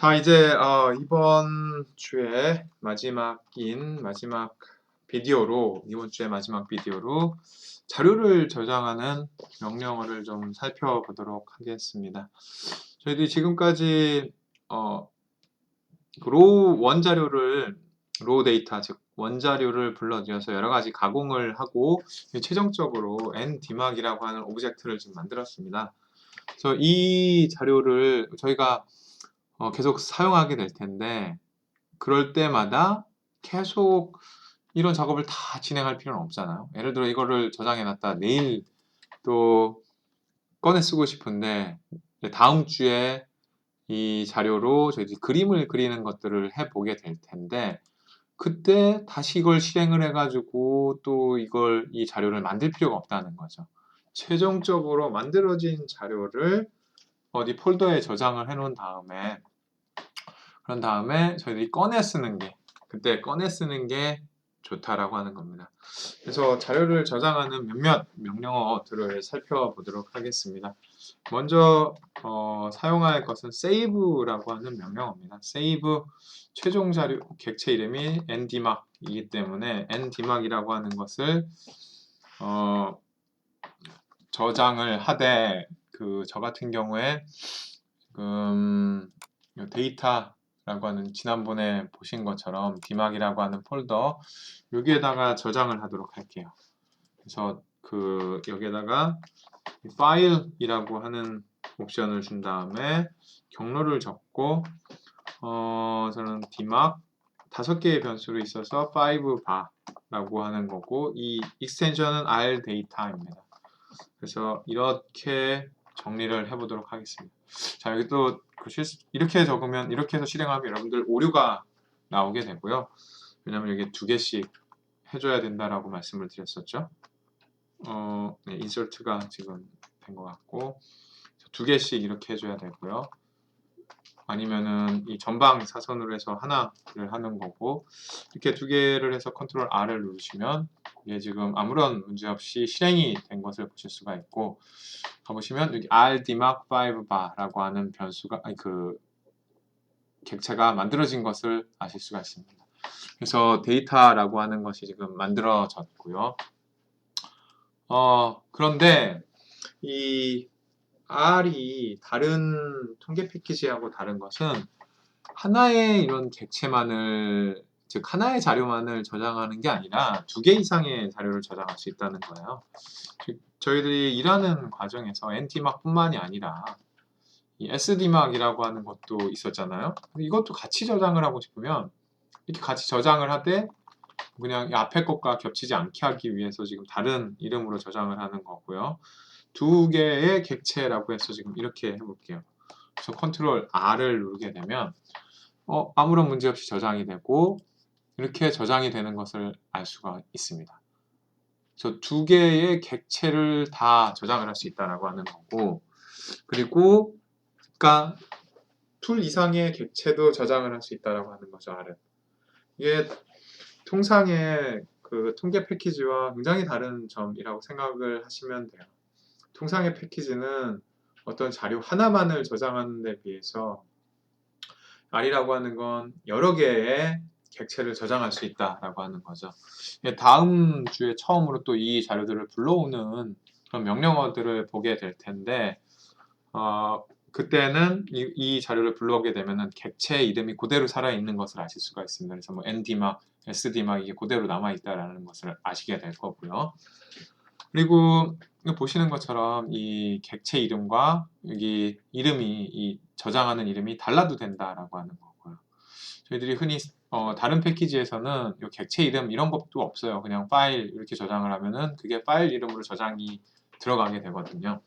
자, 이제 이번 주에 마지막 비디오로 이번 주에 마지막 비디오로 자료를 저장하는 명령어를 좀 살펴보도록 하겠습니다. 저희들이 지금까지 로 원자료를 로 데이터 즉 원자료를 불러들여서 여러 가지 가공을 하고 최종적으로 nDMARC이라고 하는 오브젝트를 좀 만들었습니다. 그래서 이 자료를 저희가 계속 사용하게 될 텐데 그럴 때마다 계속 이런 작업을 다 진행할 필요는 없잖아요. 예를 들어 이거를 저장해 놨다 내일 또 꺼내 쓰고 싶은데 다음 주에 이 자료로 저희들이 그림을 그리는 것들을 해보게 될 텐데 그때 다시 이걸 실행을 해가지고 또 이 자료를 만들 필요가 없다는 거죠. 최종적으로 만들어진 자료를 어디 폴더에 저장을 해 놓은 다음에 그런 다음에 저희들이 그때 꺼내 쓰는 게 좋다라고 하는 겁니다. 그래서 자료를 저장하는 몇몇 명령어들을 살펴보도록 하겠습니다. 먼저 사용할 것은 save라고 하는 명령어입니다. save 최종 자료 객체 이름이 nDMARC이기 때문에 nDMARC이라고 하는 것을 저장을 하되 저 같은 경우에 데이터라고 하는 지난번에 보신 것처럼 DMARC이라고 하는 폴더 여기에다가 저장을 하도록 할게요. 그래서 여기에다가 파일이라고 하는 옵션을 준 다음에 경로를 적고 저는 DMARC 5개의 변수로 있어서 5bar라고 하는 거고 이 익스텐션은 rdata입니다. 그래서 이렇게 정리를 해보도록 하겠습니다. 자, 여기 또 이렇게 적으면 이렇게 해서 실행하면 여러분들 오류가 나오게 되고요. 왜냐면 여기 2개씩 해줘야 된다라고 말씀을 드렸었죠. 네, 인설트가 지금 된 것 같고 2개씩 이렇게 해줘야 되고요. 아니면은 이 전방 사선으로 해서 하나를 하는 거고 이렇게 2개를 해서 컨트롤 R을 누르시면 이게 지금 아무런 문제 없이 실행이 된 것을 보실 수가 있고 가보시면 여기 rdmarc5bar라고 하는 변수가 객체가 만들어진 것을 아실 수가 있습니다. 그래서 데이터라고 하는 것이 지금 만들어졌고요. 그런데 이 R이 다른 통계 패키지하고 다른 것은 하나의 이런 객체만을 즉 하나의 자료만을 저장하는 게 아니라 2개 이상의 자료를 저장할 수 있다는 거예요. 즉 저희들이 일하는 과정에서 nDMARC뿐만이 아니라 이 sDMARC이라고 하는 것도 있었잖아요. 이것도 같이 저장을 하고 싶으면 이렇게 같이 저장을 하되 그냥 이 앞에 것과 겹치지 않게 하기 위해서 지금 다른 이름으로 저장을 하는 거고요. 2개의 객체라고 해서 지금 이렇게 해볼게요. 그래서 컨트롤 R을 누르게 되면 아무런 문제 없이 저장이 되고 이렇게 저장이 되는 것을 알 수가 있습니다. 그래서 2개의 객체를 다 저장을 할 수 있다라고 하는 거고 그리고 그러니까 2 이상의 객체도 저장을 할 수 있다라고 하는 거죠. R은. 이게 통상의 통계 패키지와 굉장히 다른 점이라고 생각을 하시면 돼요. 통상의 패키지는 어떤 자료 하나만을 저장하는 데 비해서 R이라고 하는 건 여러 개의 객체를 저장할 수 있다라고 하는 거죠. 다음 주에 처음으로 또 이 자료들을 불러오는 그런 명령어들을 보게 될 텐데 그때는 이 자료를 불러오게 되면은 객체 이름이 그대로 살아있는 것을 아실 수가 있습니다. 그래서 뭐 nDMARC, sDMARC 이게 그대로 남아있다라는 것을 아시게 될 거고요. 그리고 보시는 것처럼 이 객체 이름과 여기 이 저장하는 이름이 달라도 된다라고 하는 거고요. 저희들이 흔히 다른 패키지에서는 이 객체 이름 이런 것도 없어요. 그냥 파일 이렇게 저장을 하면은 그게 파일 이름으로 저장이 들어가게 되거든요.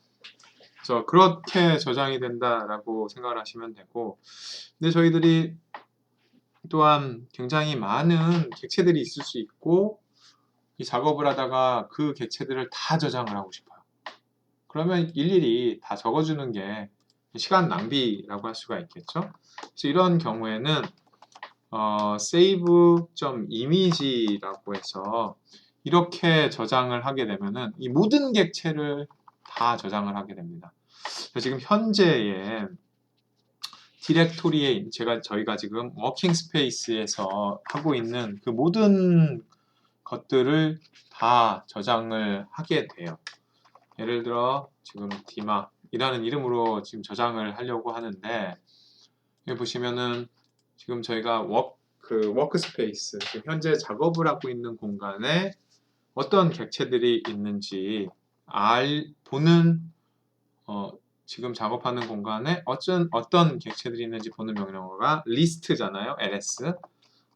그래서 그렇게 저장이 된다라고 생각을 하시면 되고 근데 저희들이 또한 굉장히 많은 객체들이 있을 수 있고 이 작업을 하다가 그 객체들을 다 저장을 하고 싶어요. 그러면 일일이 다 적어주는 게 시간 낭비라고 할 수가 있겠죠. 그래서 이런 경우에는 save.image라고 해서 이렇게 저장을 하게 되면은 이 모든 객체를 다 저장을 하게 됩니다. 지금 현재의 디렉토리에 저희가 지금 워킹 스페이스에서 하고 있는 그 모든 것들을 다 저장을 하게 돼요. 예를 들어 지금 디막이라는 이름으로 지금 저장을 하려고 하는데, 여기 보시면은 지금 저희가 워크스페이스, 현재 작업을 하고 있는 공간에 어떤 객체들이 있는지 보는, 지금 작업하는 공간에 어떤 객체들이 있는지 보는 명령어가 리스트잖아요. ls.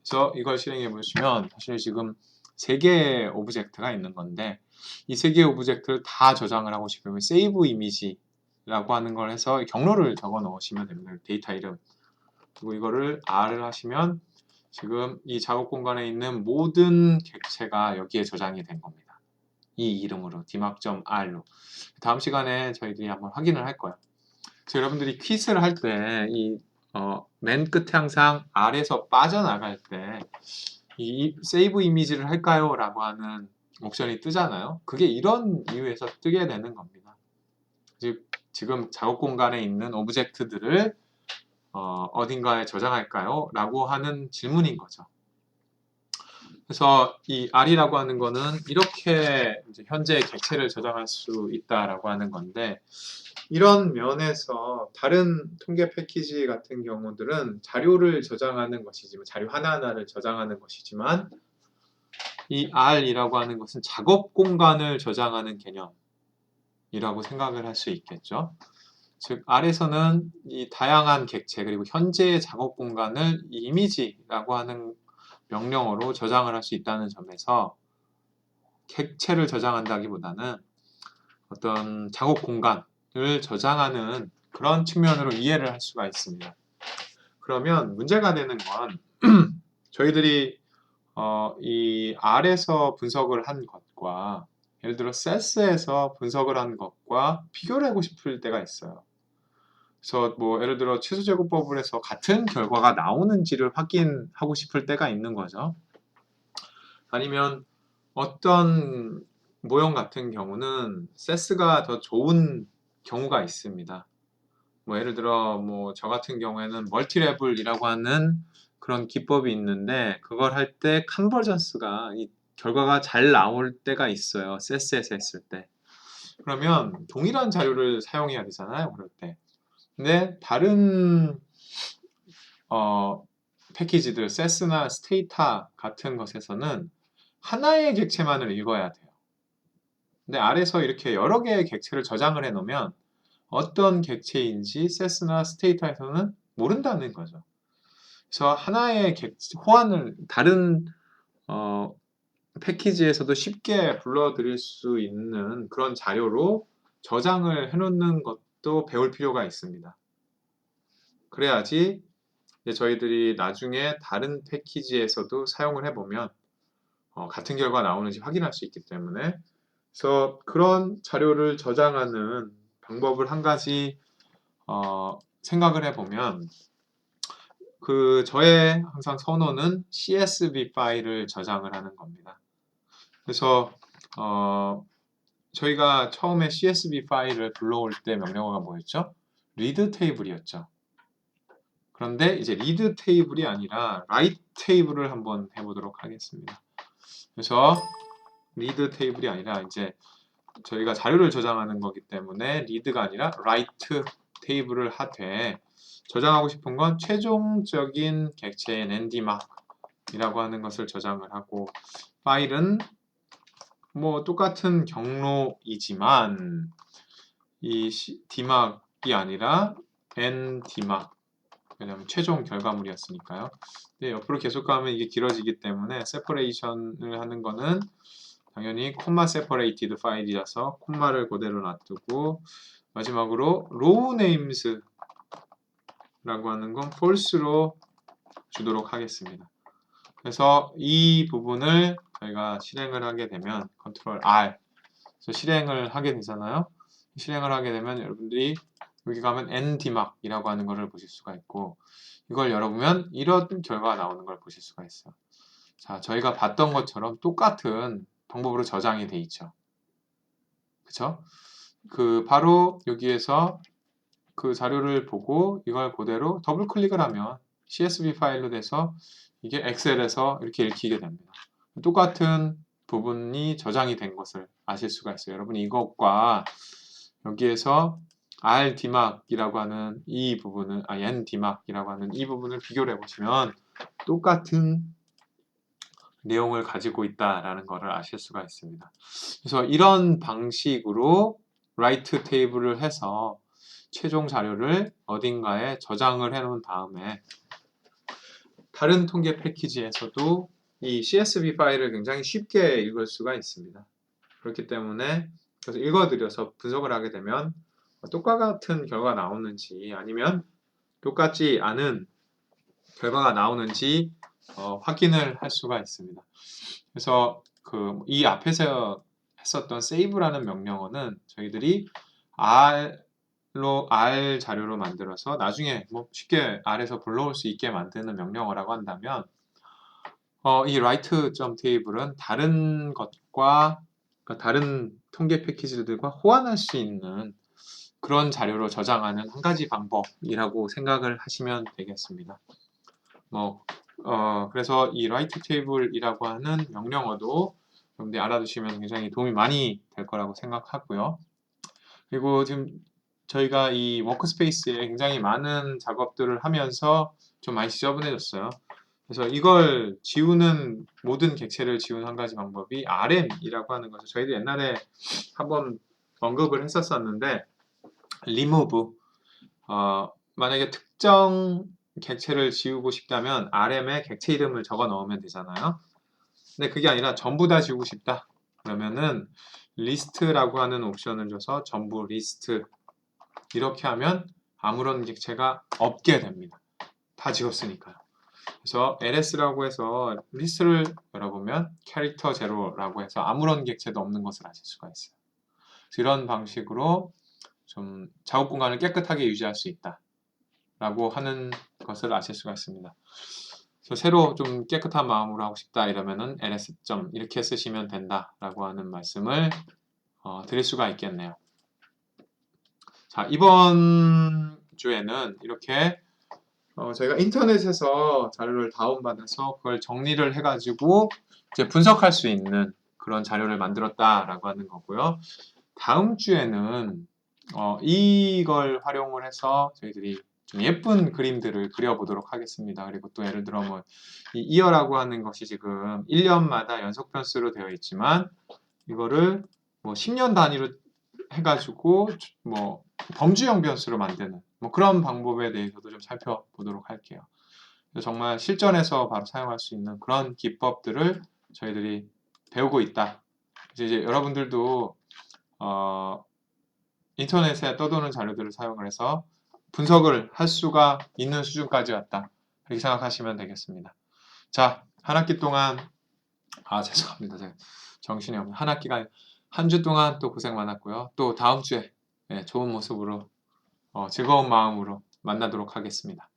그래서 이걸 실행해 보시면 사실 지금 3개의 오브젝트가 있는 건데, 이 3개의 오브젝트를 다 저장을 하고 싶으면 save image라고 하는 걸 해서 경로를 적어 넣으시면 됩니다. 데이터 이름. 그리고 이거를 r을 하시면 지금 이 작업 공간에 있는 모든 객체가 여기에 저장이 된 겁니다. 이 이름으로 dmark.r로. 다음 시간에 저희들이 한번 확인을 할 거예요. 그래서 여러분들이 퀴즈를 할 때 맨 끝에 항상 r에서 빠져나갈 때 이 세이브 이미지를 할까요? 라고 하는 옵션이 뜨잖아요. 그게 이런 이유에서 뜨게 되는 겁니다. 즉 지금 작업 공간에 있는 오브젝트들을 어딘가에 저장할까요? 라고 하는 질문인 거죠. 그래서 이 r이라고 하는 거는 이렇게 이제 현재 객체를 저장할 수 있다라고 하는 건데, 이런 면에서 다른 통계 패키지 같은 경우들은 자료를 저장하는 것이지만, 자료 하나하나를 저장하는 것이지만, 이 r이라고 하는 것은 작업 공간을 저장하는 개념이라고 생각을 할 수 있겠죠. 즉 r에서는 이 다양한 객체 그리고 현재의 작업 공간을 이 이미지라고 하는 명령어로 저장을 할 수 있다는 점에서 객체를 저장한다기보다는 어떤 작업 공간을 저장하는 그런 측면으로 이해를 할 수가 있습니다. 그러면 문제가 되는 건 저희들이 이 R에서 분석을 한 것과 예를 들어 SES에서 분석을 한 것과 비교를 하고 싶을 때가 있어요. 그래서 뭐 예를 들어 치수제곱법을 해서 같은 결과가 나오는지를 확인하고 싶을 때가 있는 거죠. 아니면 어떤 모형 같은 경우는 세스가 더 좋은 경우가 있습니다. 뭐 예를 들어 뭐 저 같은 경우에는 멀티레블이라고 하는 그런 기법이 있는데, 그걸 할 때 컨버전스가 이 결과가 잘 나올 때가 있어요. 세스에서 했을 때. 그러면 동일한 자료를 사용해야 되잖아요. 그럴 때. 근데 다른 패키지들, 세스나 스테이타 같은 것에서는 하나의 객체만을 읽어야 돼요. 근데 R에서 이렇게 여러 개의 객체를 저장을 해 놓으면 어떤 객체인지 세스나 스테이타에서는 모른다는 거죠. 그래서 하나의 호환을 다른 패키지에서도 쉽게 불러들일 수 있는 그런 자료로 저장을 해놓는 것도 배울 필요가 있습니다. 그래야지 이제 저희들이 나중에 다른 패키지에서도 사용을 해보면 같은 결과가 나오는지 확인할 수 있기 때문에, 그래서 그런 자료를 저장하는 방법을 한 가지 생각을 해보면, 저의 항상 선호는 CSV 파일을 저장을 하는 겁니다. 그래서 저희가 처음에 CSV 파일을 불러올 때 명령어가 뭐였죠? read 테이블이었죠. 그런데 이제 read 테이블이 아니라 write 테이블을 한번 해보도록 하겠습니다. 그래서 read 테이블이 아니라 이제 저희가 자료를 저장하는 거기 때문에 read가 아니라 write 테이블을 하되, 저장하고 싶은 건 최종적인 객체인 ndmark이라고 하는 것을 저장을 하고, 파일은 뭐 똑같은 경로이지만 이 dmark이 아니라 ndmark, 왜냐하면 최종 결과물이었으니까요. 근데 옆으로 계속 가면 이게 길어지기 때문에 separation을 하는 거는 당연히 콤마 separated 파일이라서 콤마를 그대로 놔두고, 마지막으로 row names 라고 하는 건 false로 주도록 하겠습니다. 그래서 이 부분을 저희가 실행을 하게 되면 컨트롤 R, 그래서 실행을 하게 되잖아요. 실행을 하게 되면 여러분들이 여기 가면 ndmark이라고 하는 것을 보실 수가 있고, 이걸 열어보면 이런 결과가 나오는 걸 보실 수가 있어요. 자, 저희가 봤던 것처럼 똑같은 방법으로 저장이 돼 있죠. 그쵸? 바로 여기에서 그 자료를 보고 이걸 그대로 더블 클릭을 하면 CSV 파일로 돼서 이게 엑셀에서 이렇게 읽히게 됩니다. 똑같은 부분이 저장이 된 것을 아실 수가 있어요. 여러분이 이것과 여기에서 RDMAC이라고 하는 이 부분은 NDMAC이라고 하는 이 부분을 비교를 해보시면 똑같은 내용을 가지고 있다라는 것을 아실 수가 있습니다. 그래서 이런 방식으로 라이트 테이블을 해서 최종 자료를 어딘가에 저장을 해 놓은 다음에 다른 통계 패키지에서도 이 CSV 파일을 굉장히 쉽게 읽을 수가 있습니다. 그렇기 때문에 그래서 읽어드려서 분석을 하게 되면 똑같은 결과가 나오는지 아니면 똑같지 않은 결과가 나오는지 확인을 할 수가 있습니다. 그래서 이 앞에서 했었던 save라는 명령어는 저희들이 R 자료로 만들어서 나중에 쉽게 R에서 불러올 수 있게 만드는 명령어라고 한다면 이 write.table은 다른 것과 그러니까 다른 통계 패키지들과 호환할 수 있는 그런 자료로 저장하는 한 가지 방법이라고 생각을 하시면 되겠습니다. 그래서 이 write table이라고 하는 명령어도 여러분들이 알아두시면 굉장히 도움이 많이 될 거라고 생각하고요. 그리고 지금 저희가 이 워크스페이스에 굉장히 많은 작업들을 하면서 좀 많이 지저분해졌어요. 그래서 이걸 지우는 모든 객체를 지우는 한 가지 방법이 RM이라고 하는 것을 저희도 옛날에 한번 언급을 했었었는데 remove 만약에 특정 객체를 지우고 싶다면 RM에 객체 이름을 적어 넣으면 되잖아요. 근데 그게 아니라 전부 다 지우고 싶다. 그러면은 리스트라고 하는 옵션을 줘서 전부 리스트 이렇게 하면 아무런 객체가 없게 됩니다. 다 지웠으니까요. 그래서 ls라고 해서 리스트를 열어보면 캐릭터 제로라고 해서 아무런 객체도 없는 것을 아실 수가 있어요. 이런 방식으로 좀 작업 공간을 깨끗하게 유지할 수 있다 라고 하는 것을 아실 수가 있습니다. 그래서 새로 좀 깨끗한 마음으로 하고 싶다 이러면은 ls. 이렇게 쓰시면 된다 라고 하는 말씀을 드릴 수가 있겠네요. 자, 이번 주에는 이렇게 저희가 인터넷에서 자료를 다운받아서 그걸 정리를 해가지고 이제 분석할 수 있는 그런 자료를 만들었다라고 하는 거고요. 다음 주에는 이걸 활용을 해서 저희들이 좀 예쁜 그림들을 그려보도록 하겠습니다. 그리고 또 예를 들어 이 이어라고 하는 것이 지금 1년마다 연속 변수로 되어 있지만 이거를 10년 단위로 해가지고 범주형 변수로 만드는 그런 방법에 대해서도 좀 살펴보도록 할게요. 정말 실전에서 바로 사용할 수 있는 그런 기법들을 저희들이 배우고 있다. 이제 여러분들도 인터넷에 떠도는 자료들을 사용을 해서 분석을 할 수가 있는 수준까지 왔다. 이렇게 생각하시면 되겠습니다. 자, 한 학기 동안 죄송합니다. 제가 정신이 없네. 한 학기가 한 주 동안 또 고생 많았고요. 또 다음 주에 좋은 모습으로 즐거운 마음으로 만나도록 하겠습니다.